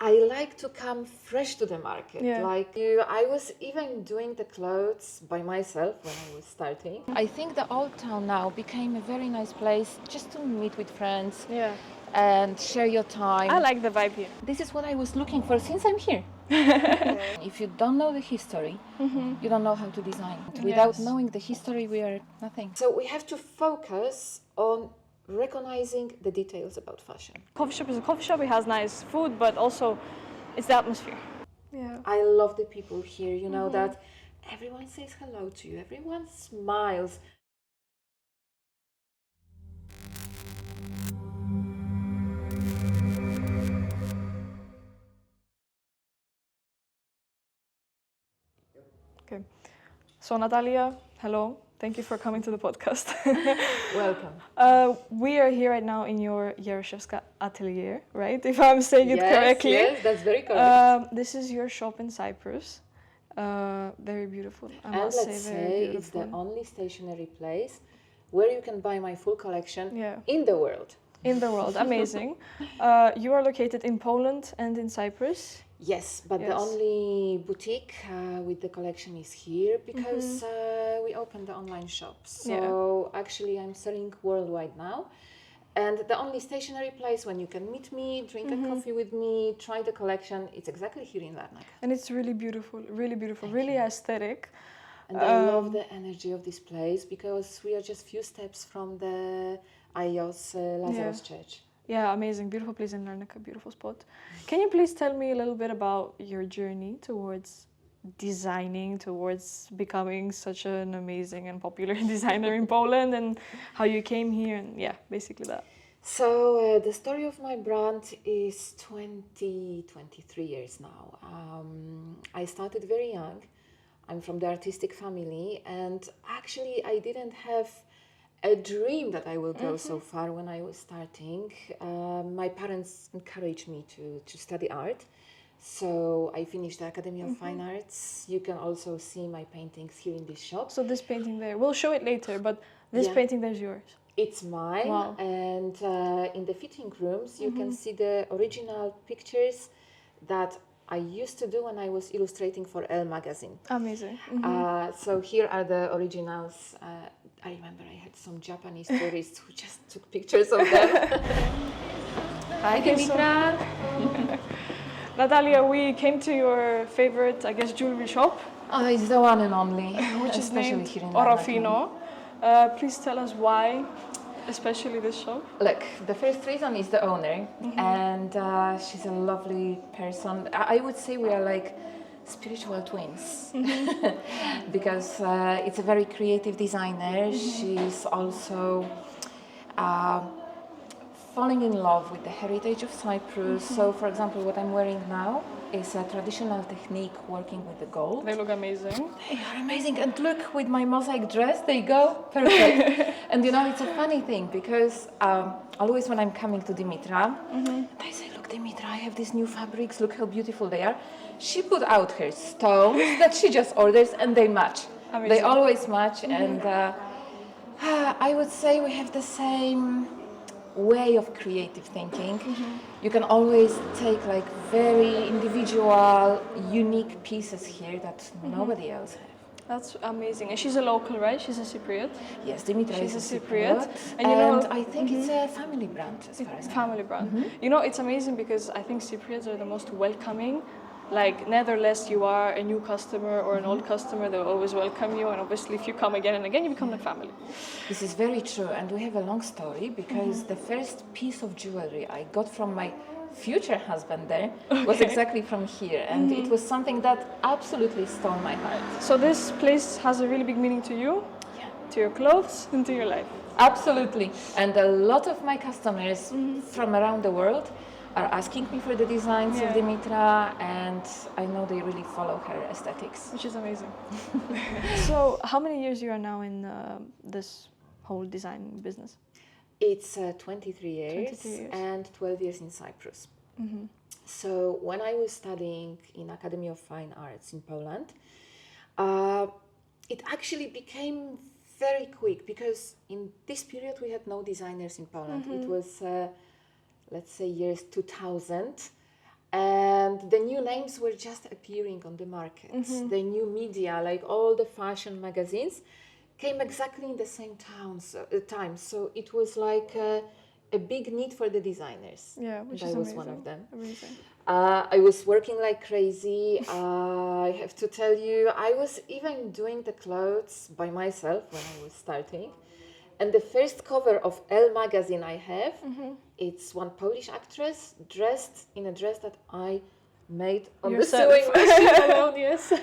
I like to come fresh to the market. I was even doing the clothes by myself when I was starting. I think the old town now became a very nice place just to meet with friends and share your time. I like the vibe here. This is what I was looking for since I'm here. If you don't know the history, you don't know how to design. Without knowing the history, we are nothing. So we have to focus on recognizing the details about fashion. Coffee shop is a coffee shop. It has nice food, but also it's the atmosphere. Yeah. I love the people here. You know that everyone says hello to you. Everyone smiles. Okay. So Natalia, hello. Thank you for coming to the podcast. Welcome. We are here right now in your Jaroszewska atelier, right? If I'm saying it correctly. Yes, that's very correct. This is your shop in Cyprus. Very beautiful. Let's say it's the only stationery place where you can buy my full collection in the world. In the world, amazing. You are located in Poland and in Cyprus. Yes, but the only boutique with the collection is here because we opened the online shop. So actually I'm selling worldwide now. And the only stationary place when you can meet me, drink a coffee with me, try the collection, it's exactly here in Larnaca. And it's really beautiful, really aesthetic. And I love the energy of this place because we are just few steps from the Ios Lazarus Church. Yeah, amazing. Beautiful place in Larnaca, beautiful spot. Can you please tell me a little bit about your journey towards designing, towards becoming such an amazing and popular designer in Poland and how you came here and basically that. So the story of my brand is 23 years now. I started very young. I'm from the artistic family and actually I didn't have a dream that I will go so far when I was starting. My parents encouraged me to study art. So I finished the Academy of Fine Arts. You can also see my paintings here in this shop. So this painting there, we'll show it later, but this painting there is yours. It's mine. Wow. And in the fitting rooms, you can see the original pictures that I used to do when I was illustrating for Elle magazine. Amazing. So here are the originals. I remember I had some Japanese tourists who just took pictures of them. Hi, Dimitra. Natalia, we came to your favorite, I guess, jewelry shop. Oh, it's the one and only. Which is named here in Orofino. Please tell us why, especially this shop. Look, the first reason is the owner. And she's a lovely person. I would say we are like spiritual twins because it's a very creative designer. She's also falling in love with the heritage of Cyprus. So for example, what I'm wearing now is a traditional technique working with the gold. They look amazing. They are amazing, and look, with my mosaic dress they go perfect. And you know, it's a funny thing because always when I'm coming to Dimitra, I say, look Dimitra, I have these new fabrics, look how beautiful they are. She put out her stones that she just orders and they match. Amazing. They always match. And I would say we have the same way of creative thinking. You can always take like very individual, unique pieces here that nobody else has. That's amazing. And she's a local, right? She's a Cypriot. Yes, Dimitra is a Cypriot. And you know, I think it's a family brand as far as family brand. You know, it's amazing because I think Cypriots are the most welcoming. Like, nevertheless you are a new customer or an old customer, they'll always welcome you, and obviously if you come again and again, you become like family. This is very true, and we have a long story because the first piece of jewelry I got from my future husband there was exactly from here, and it was something that absolutely stole my heart. So this place has a really big meaning to you, to your clothes, and to your life. Absolutely, and a lot of my customers from around the world are asking me for the designs of Dimitra, and I know they really follow her aesthetics. Which is amazing. So how many years you are now in this whole design business? It's 23 years and 12 years in Cyprus. So when I was studying in Academy of Fine Arts in Poland, it actually became very quick because in this period we had no designers in Poland. It was let's say years 2000, and new names were just appearing on the market. The new media, like all the fashion magazines, came exactly in the same time. So it was like a big need for the designers. Yeah, which and is I was amazing. one of them. Amazing. I was working like crazy. I have to tell you, I was even doing the clothes by myself when I was starting. And the first cover of Elle magazine I have, it's one Polish actress dressed in a dress that I made on Yourself. the sewing machine alone, yes.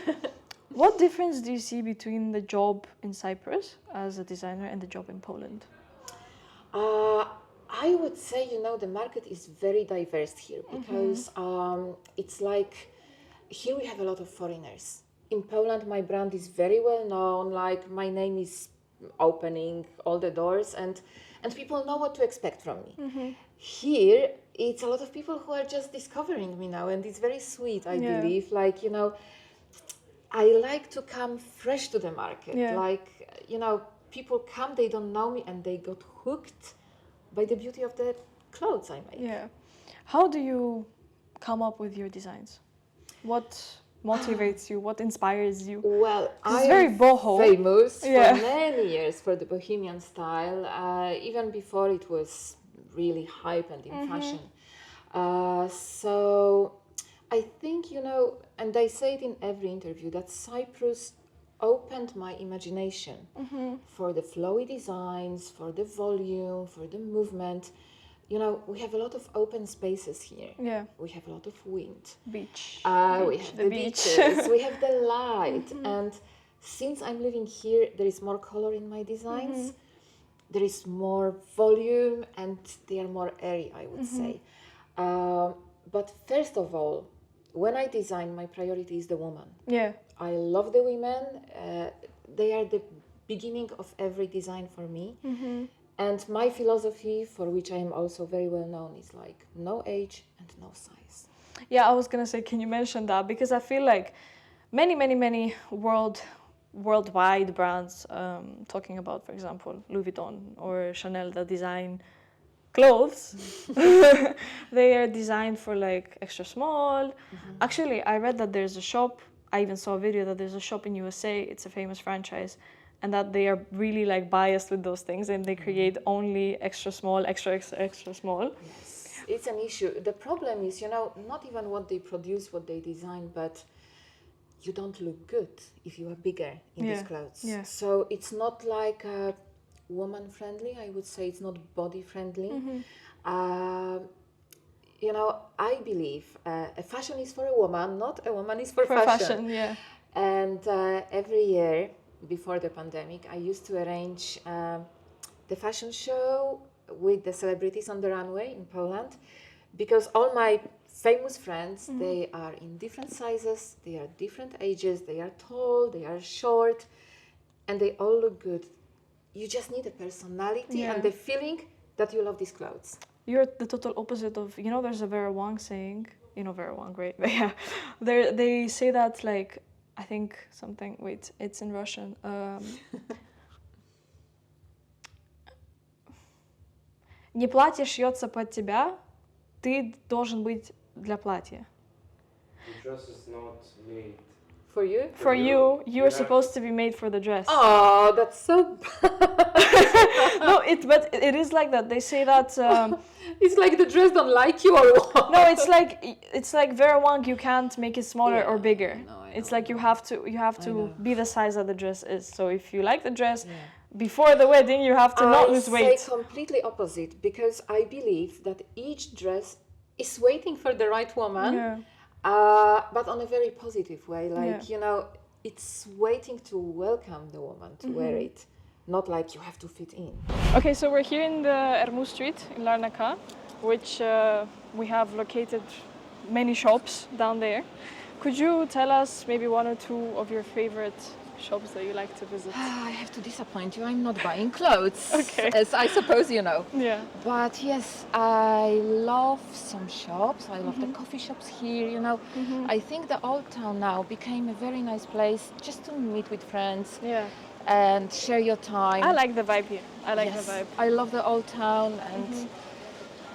What difference do you see between the job in Cyprus as a designer and the job in Poland? I would say, the market is very diverse here because it's like here we have a lot of foreigners. In Poland, my brand is very well known, like my name is opening all the doors and people know what to expect from me. Here, it's a lot of people who are just discovering me now and it's very sweet, I believe. Like, I like to come fresh to the market. Yeah. Like, people come, they don't know me and they got hooked by the beauty of the clothes I make. Yeah. How do you come up with your designs? What motivates you? What inspires you? Well, It's very boho. Famous Yeah. for many years for the bohemian style, even before it was really hype and in fashion. So I think, and I say it in every interview, that Cyprus opened my imagination for the flowy designs, for the volume, for the movement. We have a lot of open spaces here. Yeah. We have a lot of wind. Beach. We have the beaches. We have the light. And since I'm living here, there is more color in my designs. There is more volume and they are more airy, I would say. But first of all, when I design, my priority is the woman. Yeah. I love the women. They are the beginning of every design for me. And my philosophy, for which I am also very well known, is like no age and no size. Yeah, I was gonna say, can you mention that? Because I feel like many worldwide brands, talking about, for example, Louis Vuitton or Chanel, that design clothes, they are designed for like extra small. Actually, I read that there's a shop, I even saw a video that there's a shop in USA, it's a famous franchise, and that they are really like biased with those things and they create only extra small, extra small. Yes, it's an issue. The problem is, not even what they produce, what they design, but you don't look good if you are bigger in these clothes. Yeah. So it's not like woman friendly, I would say it's not body friendly. I believe a fashion is for a woman, not a woman is for fashion. Yeah. And every year before the pandemic, I used to arrange the fashion show with the celebrities on the runway in Poland, because all my famous friends, they are in different sizes, they are different ages, they are tall, they are short, and they all look good. You just need a personality and the feeling that you love these clothes. You're the total opposite of, there's a Vera Wang saying, Vera Wang, right? But yeah, they say that like, I think something, wait, it's in Russian. Не платье шьется под тебя, ты должен быть для платья. The dress is not made. For you? For you, you're supposed to be made for the dress. Oh, that's so No, but it is like that. They say that. It's like the dress don't like you or what? No, it's like Vera Wang. You can't make it smaller or bigger. It's like you have to be the size that the dress is. So if you like the dress, before the wedding, you have to not lose weight. I say completely opposite, because I believe that each dress is waiting for the right woman. Yeah. But on a very positive way, like, it's waiting to welcome the woman to wear it, not like you have to fit in. Okay, so we're here in the Ermuz Street in Larnaca, which we have located many shops down there. Could you tell us maybe one or two of your favorite shops that you like to visit? I have to disappoint you, I'm not buying clothes, Okay. as I suppose you know. Yeah. But yes, I love some shops. I love the coffee shops here, I think the Old Town now became a very nice place just to meet with friends and share your time. I like the vibe here. I like Yes, the vibe. I love the Old Town, and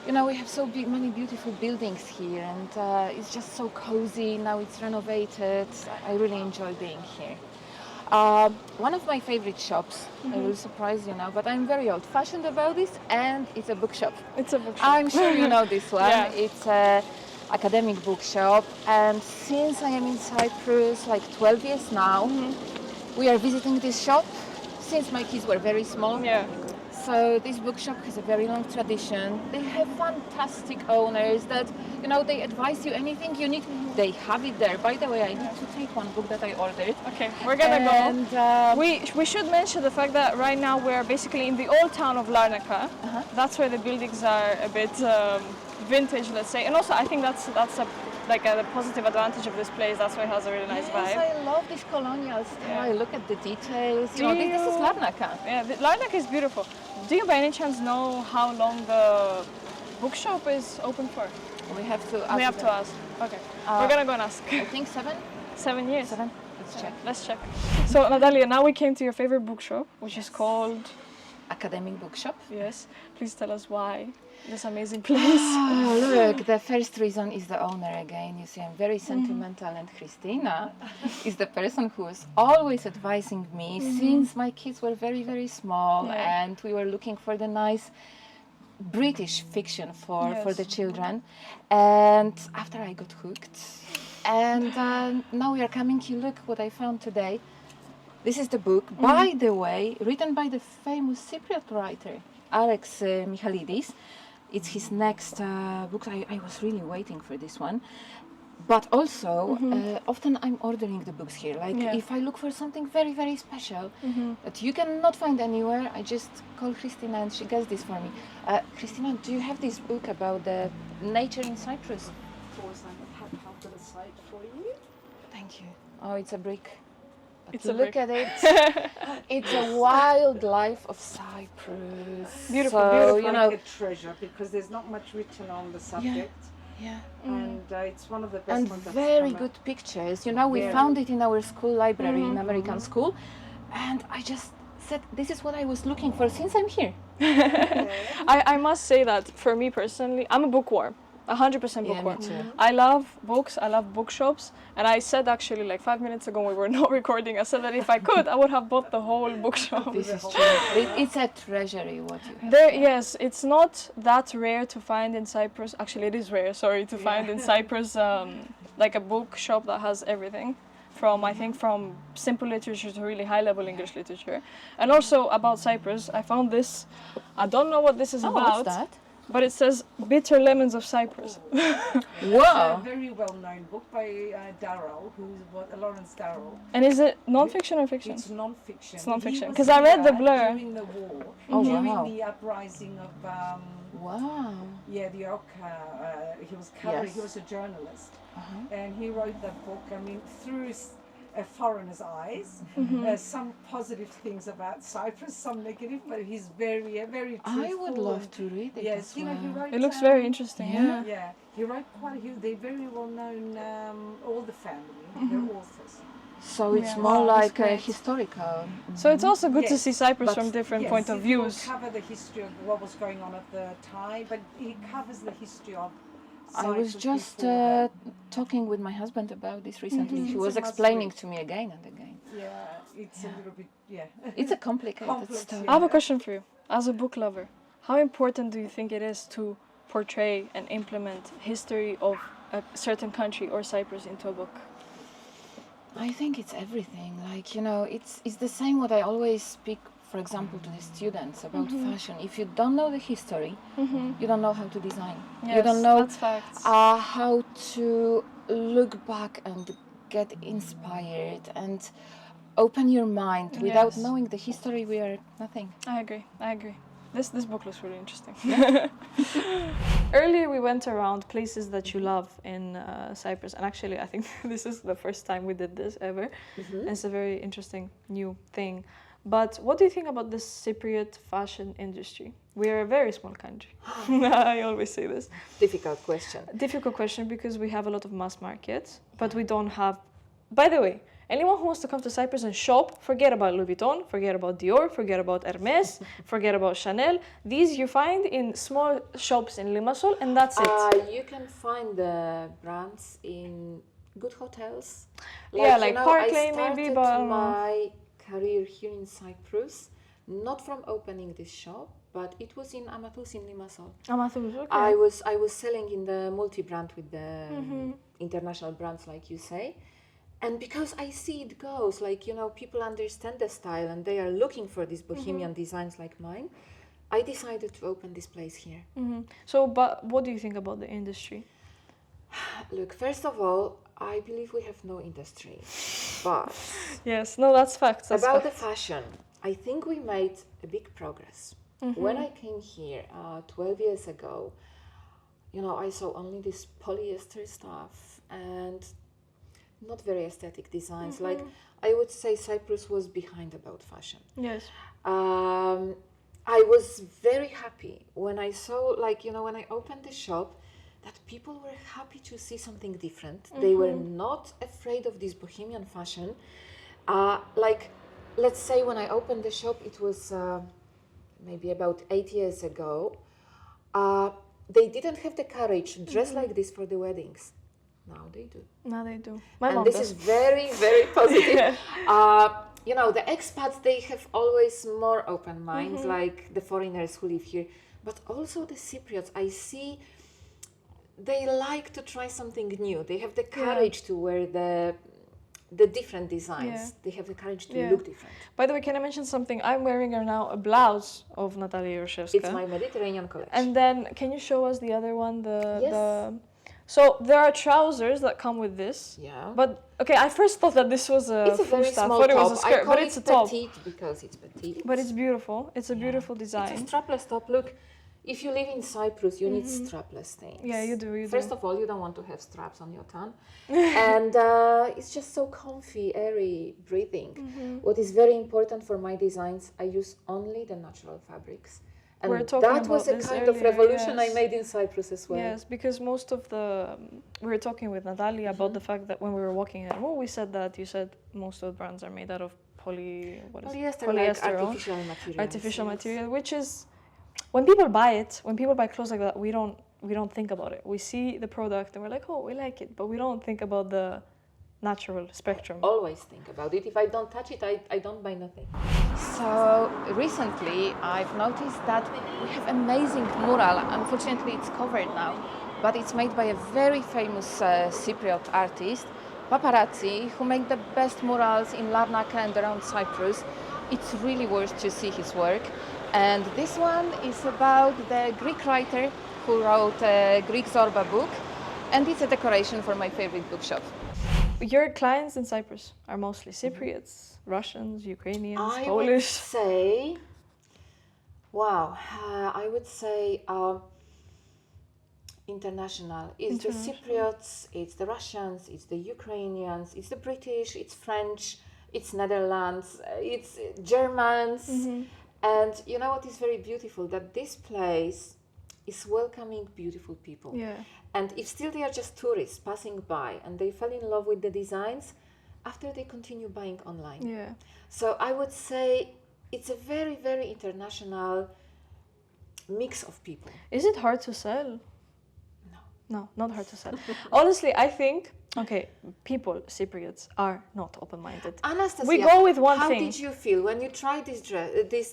you know, we have so many beautiful buildings here, and it's just so cozy. Now it's renovated. I really enjoy being here. One of my favorite shops, I will surprise you now, but I'm very old-fashioned about this, and it's a bookshop. It's a bookshop. I'm sure you know this one. Yeah. It's an academic bookshop, and since I am in Cyprus, like 12 years now, we are visiting this shop since my kids were very small. Yeah. So this bookshop has a very long tradition. They have fantastic owners that, you know, they advise you anything you need. They have it there. By the way, I need to take one book that I ordered. Okay, we're gonna And, go. We should mention the fact that right now we're basically in the old town of Larnaca. That's where the buildings are a bit vintage, let's say. And also, I think that's a positive advantage of this place. That's why it has a really nice Yes, vibe. I love this colonial style. Yeah. Look at the details. Do You know, this is you- Larnaca. Yeah, Larnaca is beautiful. Do you by any chance know how long the bookshop is open for? We have to ask We have them. to ask. Okay, we're gonna go and ask. I think 7? 7 years. 7? Let's check. Let's check. So Natalia, now we came to your favorite bookshop, which is called. Academic bookshop. Yes. Please tell us why this amazing place. Oh, look, the first reason is the owner again. You see, I'm very sentimental, and Christina is the person who was always advising me since my kids were very, very small, Yeah. and we were looking for the nice British fiction for the children. And after I got hooked, and now we are coming here. Look what I found today. This is the book, by the way, written by the famous Cypriot writer, Alex Michalidis. It's his next book. I was really waiting for this one. But also, often I'm ordering the books here. Like, if I look for something very, very special that you cannot find anywhere, I just call Christina and she gets this for me. Christina, do you have this book about the nature in Cyprus? Of course, I have to the site for you. Thank you. Oh, it's a brick. But It's a look brick. at it. It's a wildlife of Cyprus. Beautiful, So, beautiful. you know, Like a treasure because there's not much written on the subject, yeah. and it's one of the best And ones that's very come out. good pictures. You know, we Very. found it in our school library in American school, and I just said, this is what I was looking for since I'm here. I must say that for me personally, I'm a bookworm. 100% Yeah, me bookworm. too. I love books, I love bookshops, and I said actually like 5 minutes ago when we were not recording, I said that if I could, I would have bought the whole bookshop. This is true. It's a treasury what you have. There, yes, it's not that rare to find in Cyprus. Actually, it is rare. Sorry, to find in Cyprus like a bookshop that has everything, from I think from simple literature to really high-level English literature. And also about Cyprus, I found this. I don't know what this is Oh, about, what's that? but it says "Bitter Lemons of Cyprus." It's Wow. a very well-known book by Darrow, Lawrence Darrow. And is it non-fiction or fiction? It's non-fiction. It's non-fiction, He was 'cause I read The here Blur. during the war, Oh, during wow. the uprising of Wow. the Oka. He was covering. Yes. He was a journalist, and he wrote that book. I mean, through a foreigner's eyes. Some positive things about Cyprus, some negative, but he's very truthful. I would love to read it Yes, as you know, he well. wrote. It looks very interesting. Yeah. Yeah, he wrote quite. They're very well known. All the family, they're authors. So it's Yeah. more Wow, that's like a great. historical. So it's also good to Yes, see Cyprus but- from different Yes, point of it views. will cover the history of what was going on at the time, but it covers the history of. I was Cyprus just before that. talking with my husband about this recently. He It's was a must explaining read. to me again and again. Yeah, it's a little bit. Yeah. It's a complicated Complex, story. I have a question for you. As a book lover, how important do you think it is to portray and implement history of a certain country or Cyprus into a book? I think it's everything. Like, you know, it's the same what I always speak, for example, to the students about fashion. If you don't know the history, you don't know how to design. You Yes, don't know that's facts. how to look back and get inspired and open your mind. Without Yes. knowing the history, we are nothing. I agree. This book looks really interesting. Earlier we went around places that you love in Cyprus, and actually I think this is the first time we did this ever. It's a very interesting new thing. But what do you think about the Cypriot fashion industry? We are a very small country. I always say this. Difficult question. Difficult question because we have a lot of mass markets, but we don't have. By the way, Anyone who wants to come to Cyprus and shop, forget about Louis Vuitton, forget about Dior, forget about Hermes, forget about Chanel. These you find in small shops in Limassol, and that's it. You can find the brands in good hotels. Yeah, like Park Lane I maybe, started but my career here in Cyprus, not from opening this shop, but it was in Amathous in Limassol. Amathous, okay. I was selling in the multi-brand with the international brands, like you say. And because I see it goes, like, you know, people understand the style and they are looking for these bohemian designs like mine, I decided to open this place here. So, but what do you think about the industry? Look, first of all, I believe we have no industry. But Yes, no, that's facts. That's about facts. the fashion, I think we made a big progress. When I came here 12 years ago, you know, I saw only this polyester stuff and not very aesthetic designs. Like, I would say Cyprus was behind about fashion. Yes. I was very happy when I saw, like, you know, when I opened the shop, that people were happy to see something different. They were not afraid of this bohemian fashion. Like, let's say when I opened the shop, it was maybe about 8 years ago. They didn't have the courage to dress like this for the weddings. Now they do. Now they do. My And mom this does. is very, very positive. You know, the expats, they have always more open minds, like the foreigners who live here. But also the Cypriots, I see they like to try something new. They have the courage to wear the different designs. Yeah. They have the courage to Yeah. look different. By the way, can I mention something? I'm wearing now a blouse of Natalia Jaroszewska. It's my Mediterranean collection. And then, can you show us the other one? Yes. So there are trousers that come with this. Yeah. But okay, I first thought that this was a It's a very fusta. I small thought it top. was a skirt, I call but it it's a top. petite because it's petite. But it's beautiful. It's a beautiful It's design. a strapless top. Look, if you live in Cyprus, you need strapless things. Yeah, you do. First of all, you don't want to have straps on your tongue. And it's just so comfy, airy, breathing. What is very important for my designs, I use only the natural fabrics. And We're talking that was about a this kind of earlier, revolution I yes. made in Cyprus as well. Yes, because most of the we were talking with Natalia about the fact that when we were walking in, we said that you said most of the brands are made out of Polyester, like polyester, artificial material. artificial material, which is when people buy it, when people buy clothes like that, we don't think about it. We see the product and we're like, oh, we like it, but we don't think about the natural spectrum. Always think about it. If I don't touch it, I don't buy nothing. So recently I've noticed that we have amazing mural. Unfortunately it's covered now, but it's made by a very famous Cypriot artist, Paparazzi, who make the best murals in Larnaca and around Cyprus. It's really worth to see his work. And this one is about the Greek writer who wrote a Greek Zorba book, and it's a decoration for my favorite bookshop. Your clients in Cyprus are mostly Cypriots, Russians, Ukrainians, I would Polish. say, wow, I would say international. It's the Cypriots, it's the Russians, it's the Ukrainians, it's the British, it's French, it's Netherlands, it's Germans. And you know what is very beautiful? That this place is welcoming beautiful people. Yeah. And if still they are just tourists passing by and they fell in love with the designs, after they continue buying online. Yeah. So I would say it's a very, very international mix of people. Is it hard to sell? No. No, not hard to sell. Honestly, I think, okay, people, Cypriots, are not open-minded. Anastasia, We go with one how thing. did you feel when you tried this dress,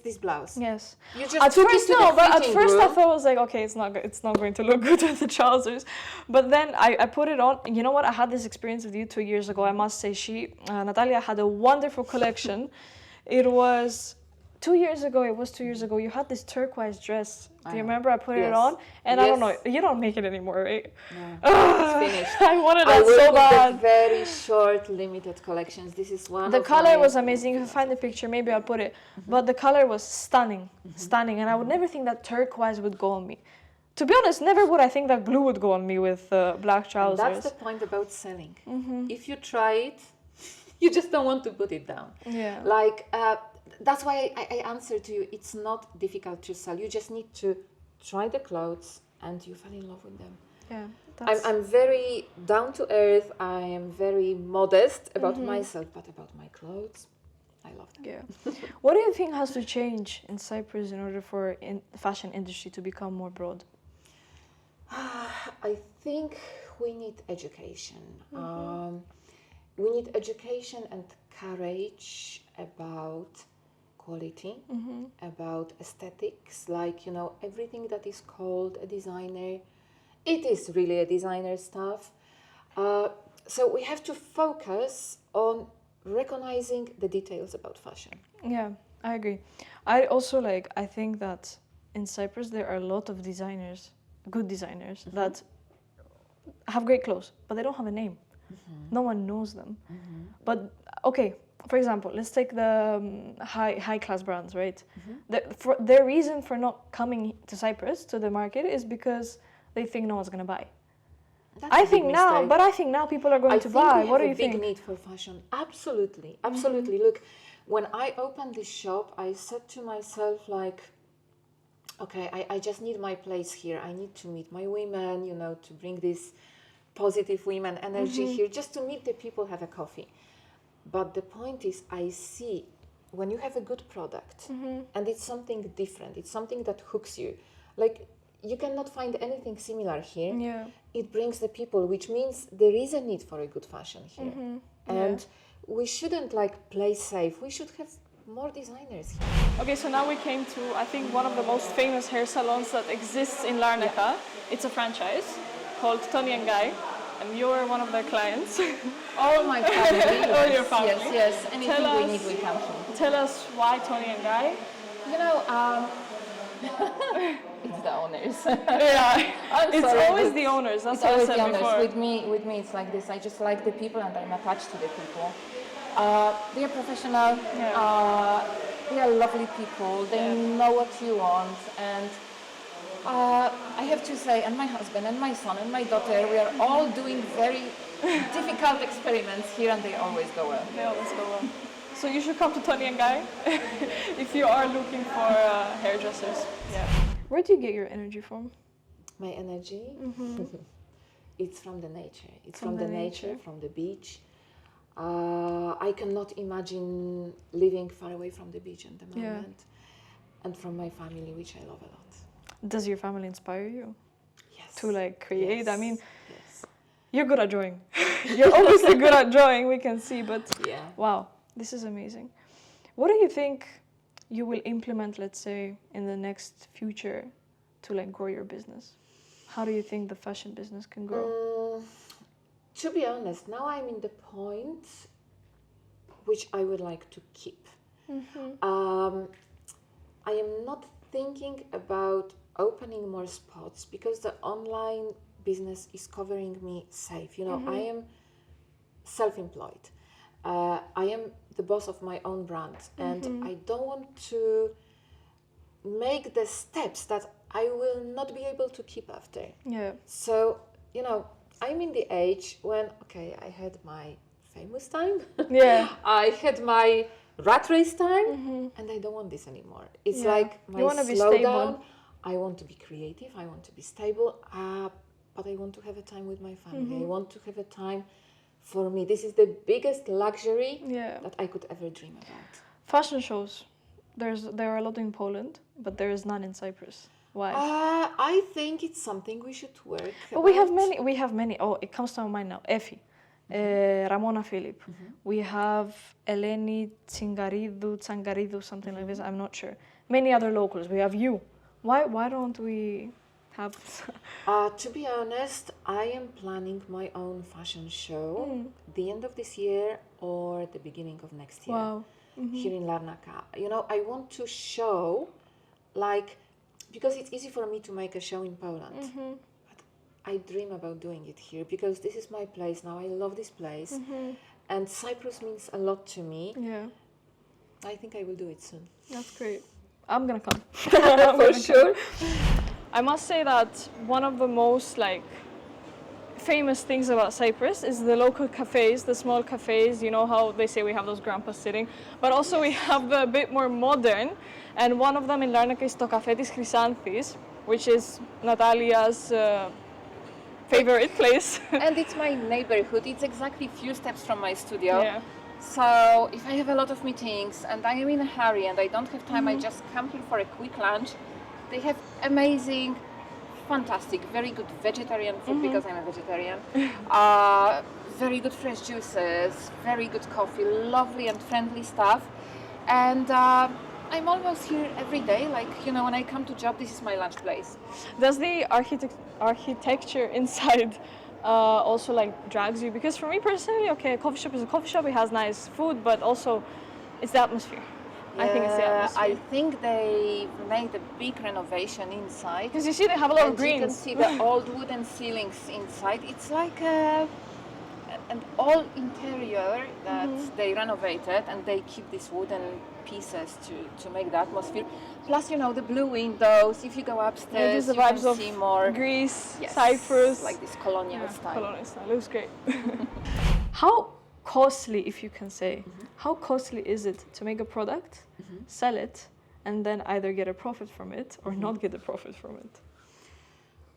this blouse? Yes. You just At took first, it to no, the but at fitting first I room. thought I was like, okay, it's not going to look good with the trousers. But then I put it on. You know what? I had this experience with you 2 years ago. I must say, Natalia had a wonderful collection. It was 2 years ago. You had this turquoise dress. Do you remember? I put it Yes. on, and I don't Yes. know. You don't make it anymore, right? No, it's finished. I wanted I that work so with bad. the very short, limited collections. This is one The of color my- was amazing. If you find the picture, maybe I'll put it. But the color was stunning, stunning. And I would never think that turquoise would go on me. To be honest, never would I think that blue would go on me with black And trousers. that's the point about selling. If you try it, you just don't want to put it down. Yeah. Like, that's why I answer to you, it's not difficult to sell. You just need to try the clothes and you fall in love with them. Yeah. I'm very down to earth. I am very modest about myself, but about my clothes, I love them. Yeah. What do you think has to change in Cyprus in order for the fashion industry to become more broad? I think we need education. We need education and courage about quality, about aesthetics, like, you know, everything that is called a designer, it is really a designer stuff. So we have to focus on recognizing the details about fashion. Yeah, I agree. I think that in Cyprus there are a lot of designers, good designers, that have great clothes, but they don't have a name. No one knows them. But okay, for example, let's take the high class brands, right? Their reason for not coming to Cyprus, to the market, is because they think no one's going to buy. I think now people are going to buy. What do you think? I think we have a big need for fashion. Absolutely, absolutely. Look, when I opened this shop, I said to myself, like, okay, I just need my place here. I need to meet my women, you know, to bring this positive women energy here, just to meet the people, have a coffee. But the point is, I see when you have a good product and it's something different, it's something that hooks you. Like, you cannot find anything similar here. Yeah. It brings the people, which means there is a need for a good fashion here. And we shouldn't like play safe. We should have more designers here. Okay, so now we came to, I think, one of the most famous hair salons that exists in Larnaca. It's a franchise called Tony and Guy, and you're one of their clients. All my family. All your family. Yes. Anything we need, we come from. Tell us why Tony and Guy. You know, it's the owners. Yeah, it's sorry, always but the owners. That's It's what I always said the owners. before. With me, it's like this. I just like the people, and I'm attached to the people. They are professional. They are lovely people. They know what you want, and I have to say, and my husband, and my son, and my daughter, we are all doing very difficult experiments here, and they always go well. They always go well. So you should come to Tony and Guy if you are looking for hairdressers. Yeah. Where do you get your energy from? My energy, it's from the nature. It's from the nature, from the beach. I cannot imagine living far away from the beach at the moment, and from my family, which I love a lot. Does your family inspire you? Yes. To like create? Yes. I mean, you're good at drawing. You're obviously good at drawing, we can see, but wow, this is amazing. What do you think you will implement, let's say, in the next future to like grow your business? How do you think the fashion business can grow? To be honest, now I'm in the point which I would like to keep. I am not thinking about opening more spots because the online business is covering me safe. You know, I am self-employed. I am the boss of my own brand, and I don't want to make the steps that I will not be able to keep after. Yeah. So, you know, I'm in the age when, okay, I had my famous time. Yeah. I had my rat race time, and I don't want this anymore. It's like my slowdown. I want to be creative. I want to be stable. But I want to have a time with my family. I want to have a time for me. This is the biggest luxury that I could ever dream about. Fashion shows. There are a lot in Poland, but there is none in Cyprus. Why? I think it's something we should work. But we have many. Oh, it comes to my mind now. Effie, Ramona Philip. We have Eleni Tsangaridou, something like this. I'm not sure. Many other locals. We have you. Why don't we have? To be honest, I am planning my own fashion show the end of this year or the beginning of next year. Wow. Here in Larnaca. You know, I want to show, like, because it's easy for me to make a show in Poland, but I dream about doing it here because this is my place now. I love this place, and Cyprus means a lot to me. Yeah, I think I will do it soon. That's great. I'm gonna come. For sure. I must say that one of the most famous things about Cyprus is the local cafes, the small cafes. You know how they say we have those grandpas sitting, but also we have the bit more modern, and one of them in Larnaca is to Café tis Chrysanthis, which is Natalia's favorite place. And it's my neighborhood. It's exactly few steps from my studio. Yeah. So if I have a lot of meetings and I am in a hurry and I don't have time, I just come here for a quick lunch. They have amazing, fantastic, very good vegetarian food because I'm a vegetarian. Very good fresh juices, very good coffee, lovely and friendly stuff. And I'm almost here every day. Like, you know, when I come to job, this is my lunch place. Does the architecture inside also like drags you? Because for me personally, okay, a coffee shop is a coffee shop. It has nice food, but also it's the atmosphere. I think it's the atmosphere. I think they made a big renovation inside. Because you see, they have a lot of And you can greens. see the old wooden ceilings inside. It's like an old interior that they renovated, and they keep these wooden pieces to make the atmosphere. Plus, you know, the blue windows. If you go upstairs, There's the you can vibes of see more Greece, Yes, Cyprus. like this colonial style. Colonial style. Looks great. How costly, if you can say, how costly is it to make a product, sell it, and then either get a profit from it or not get a profit from it?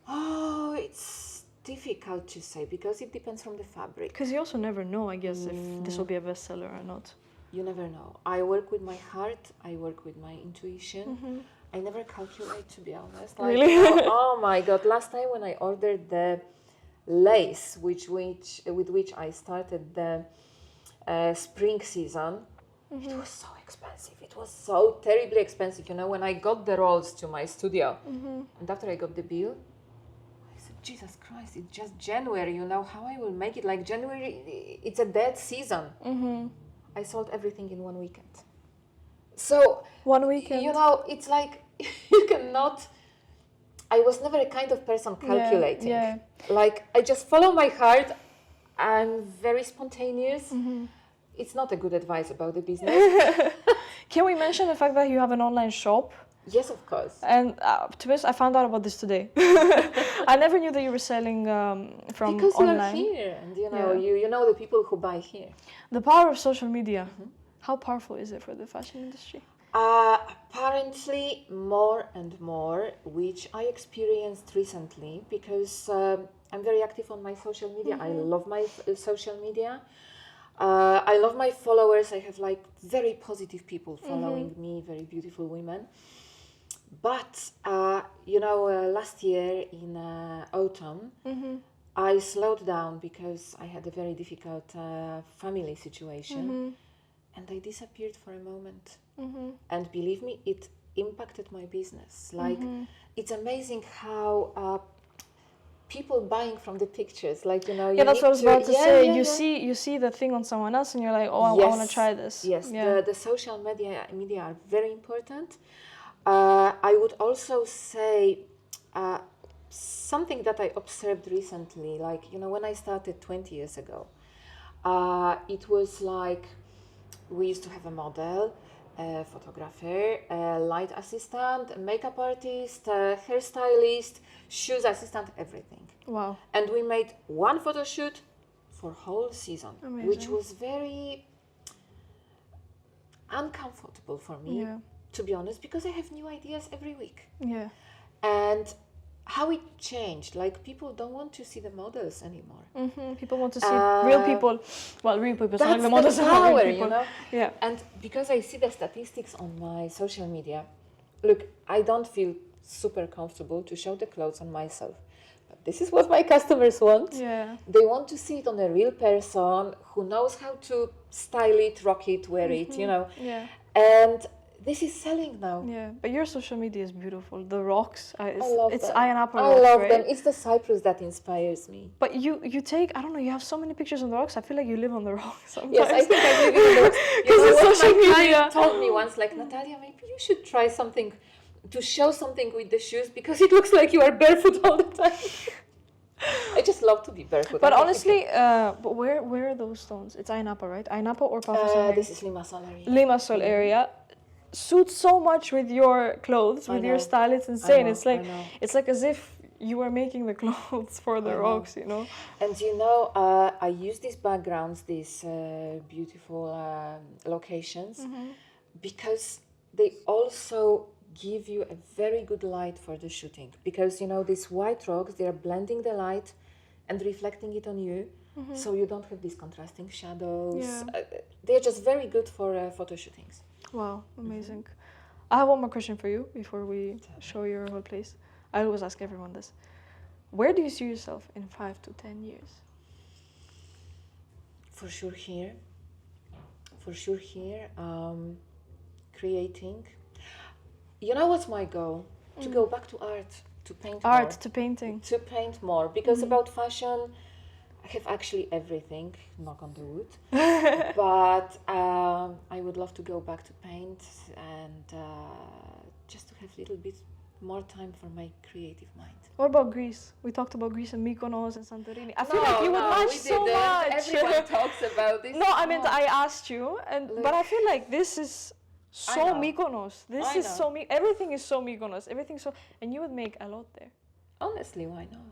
Oh, it's difficult to say because it depends from the fabric. Because you also never know, I guess, if this will be a bestseller or not. You never know. I work with my heart. I work with my intuition. I never calculate, to be honest. Like, Really? oh my God! Last time when I ordered the lace, with which I started the spring season, it was so expensive. It was so terribly expensive. You know, when I got the rolls to my studio, and after I got the bill, I said, Jesus Christ, it's just January. You know how I will make it? Like January, it's a dead season. I sold everything in 1 weekend. So 1 weekend. you know, it's like you cannot. I was never a kind of person calculating. yeah. Like, I just follow my heart. I'm very spontaneous. It's not a good advice about the business. Can we mention the fact that you have an online shop? Yes, of course. And to be honest, I found out about this today. I never knew that you were selling from Because online. you're here, and you know, you know the people who buy here. The power of social media. How powerful is it for the fashion industry? Apparently more and more, which I experienced recently because I'm very active on my social media. I love my social media. I love my followers. I have like very positive people following me, very beautiful women. But, you know, last year in autumn, I slowed down because I had a very difficult family situation. And I disappeared for a moment. And believe me, it impacted my business. Like, it's amazing how people buying from the pictures, like, you know, Yeah, that's what I was about to say. Yeah. You see the thing on someone else, and you're like, oh, I want to try this. Yes, Yeah. the social media are very important. I would also say something that I observed recently, like, you know, when I started 20 years ago, it was like we used to have a model, a photographer, a light assistant, a makeup artist, a hairstylist, shoes assistant, everything. Wow. And we made one photo shoot for whole season, Amazing. which was very uncomfortable for me, to be honest, because I have new ideas every week. Yeah. And how it changed, like, people don't want to see the models anymore. People want to see real people. Well, real people. That's Like the models the are real power, people. you know? Yeah. And because I see the statistics on my social media, look, I don't feel super comfortable to show the clothes on myself. But this is what my customers want. Yeah. They want to see it on a real person who knows how to style it, rock it, wear it, you know? Yeah. And this is selling now. Yeah, but your social media is beautiful. The rocks, I love it's them. iron apple I rocks, love right? them. It's the Cyprus that inspires me. But you take, I don't know, you have so many pictures on the rocks. I feel like you live on the rocks sometimes. Yes, I think I live in the Because you know it's what social my media. client told me once, like, Natalia, maybe you should try something to show something with the shoes because it looks like you are barefoot all the time. I just love to be barefoot. But I think honestly, but where are those stones? It's Ayia Napa, right? Ayia Napa or Pafos? this is Limassol area. Limassol area suits so much with your clothes, with your know. style. It's insane. know, It's like I know. it's like as if you were making the clothes for the I know. rocks, you know. And you know, I use these backgrounds, these beautiful locations, because they also give you a very good light for the shooting. Because, you know, these white rocks, they are blending the light and reflecting it on you, so you don't have these contrasting shadows. Yeah. They're just very good for photo shootings. Wow, amazing. I have one more question for you before we show your whole place. I always ask everyone this. Where do you see yourself in 5 to 10 years? For sure here. For sure here. Creating. You know what's my goal? To go back to art, to paint more. Art to painting. To paint more, because about fashion, I have actually everything, knock on the wood. But I would love to go back to paint and just to have a little bit more time for my creative mind. What about Greece? We talked about Greece and Mykonos and Santorini. I feel like you would match so much. Everyone talks about this. No, I meant I asked you, but I feel like this is so Mykonos. This is so everything is so Mykonos. Everything's so, and you would make a lot there. Honestly, why not?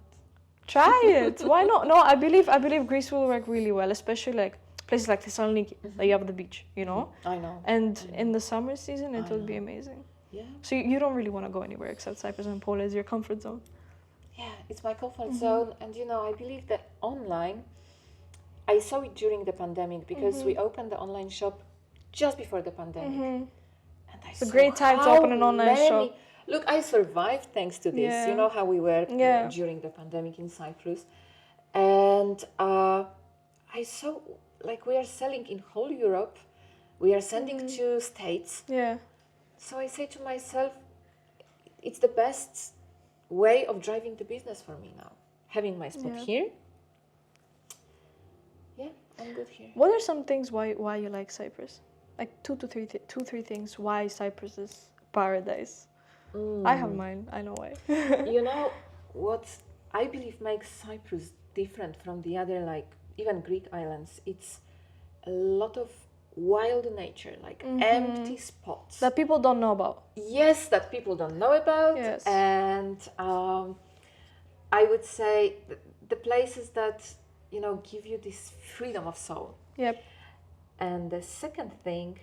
Try it. Why not? No, I believe Greece will work really well, especially like places like Thessaloniki, that you have the beach, you know. I know. And in the summer season, it will be amazing. Yeah. So you don't really want to go anywhere except Cyprus and Poland is your comfort zone. Yeah, it's my comfort zone, and I believe that online. I saw it during the pandemic because we opened the online shop just before the pandemic, and I It's a great time to open an online shop. Look, I survived thanks to this. Yeah. You know how we were during the pandemic in Cyprus, and I saw like we are selling in whole Europe, we are sending to States. Yeah. So I say to myself, it's the best way of driving the business for me now. Having my spot here. Yeah, I'm good here. What are some things why you like Cyprus? Like two, three things why Cyprus is paradise. I have mine. I know why. You know what I believe makes Cyprus different from the other, like even Greek islands? It's a lot of wild nature, like empty spots That people don't know about. Yes, that people don't know about. Yes. And I would say the places that give you this freedom of soul. Yep. And the second thing,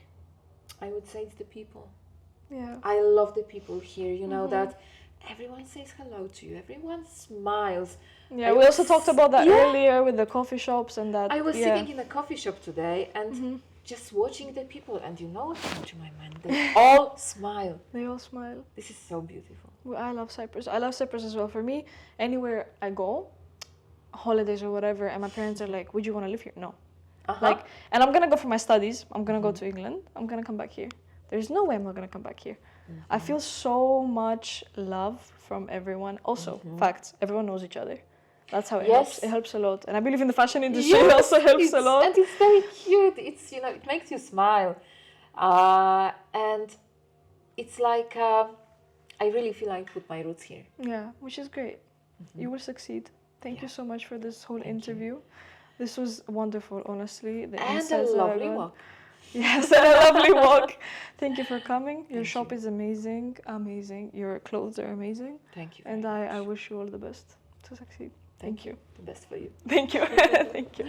I would say, it's the people. Yeah. I love the people here. You know that everyone says hello to you. Everyone smiles. Yeah, we also talked about that earlier with the coffee shops and that. I was sitting in a coffee shop today and just watching the people, and you know what came to my mind? They all smile. They all smile. This is so beautiful. Well, I love Cyprus. I love Cyprus as well. For me, anywhere I go, holidays or whatever, and my parents are like, would you want to live here? No. Like, and I'm gonna go for my studies. I'm gonna go to England. I'm gonna come back here. There's no way I'm not gonna come back here. I feel so much love from everyone. Also, facts, everyone knows each other. That's how it helps. It helps a lot. And I believe in the fashion industry, it also helps a lot. And it's very cute. It's, it makes you smile. And it's like, I really feel like I put my roots here. Yeah, which is great. You will succeed. Thank you so much for this whole interview. This was wonderful, honestly. The and a lovely walk. Yes, and a lovely walk. Thank you for coming. Your shop is amazing, amazing. Your clothes are amazing. Thank you. And I wish you all the best to succeed. Thank you. The best for you. Thank you. Thank you.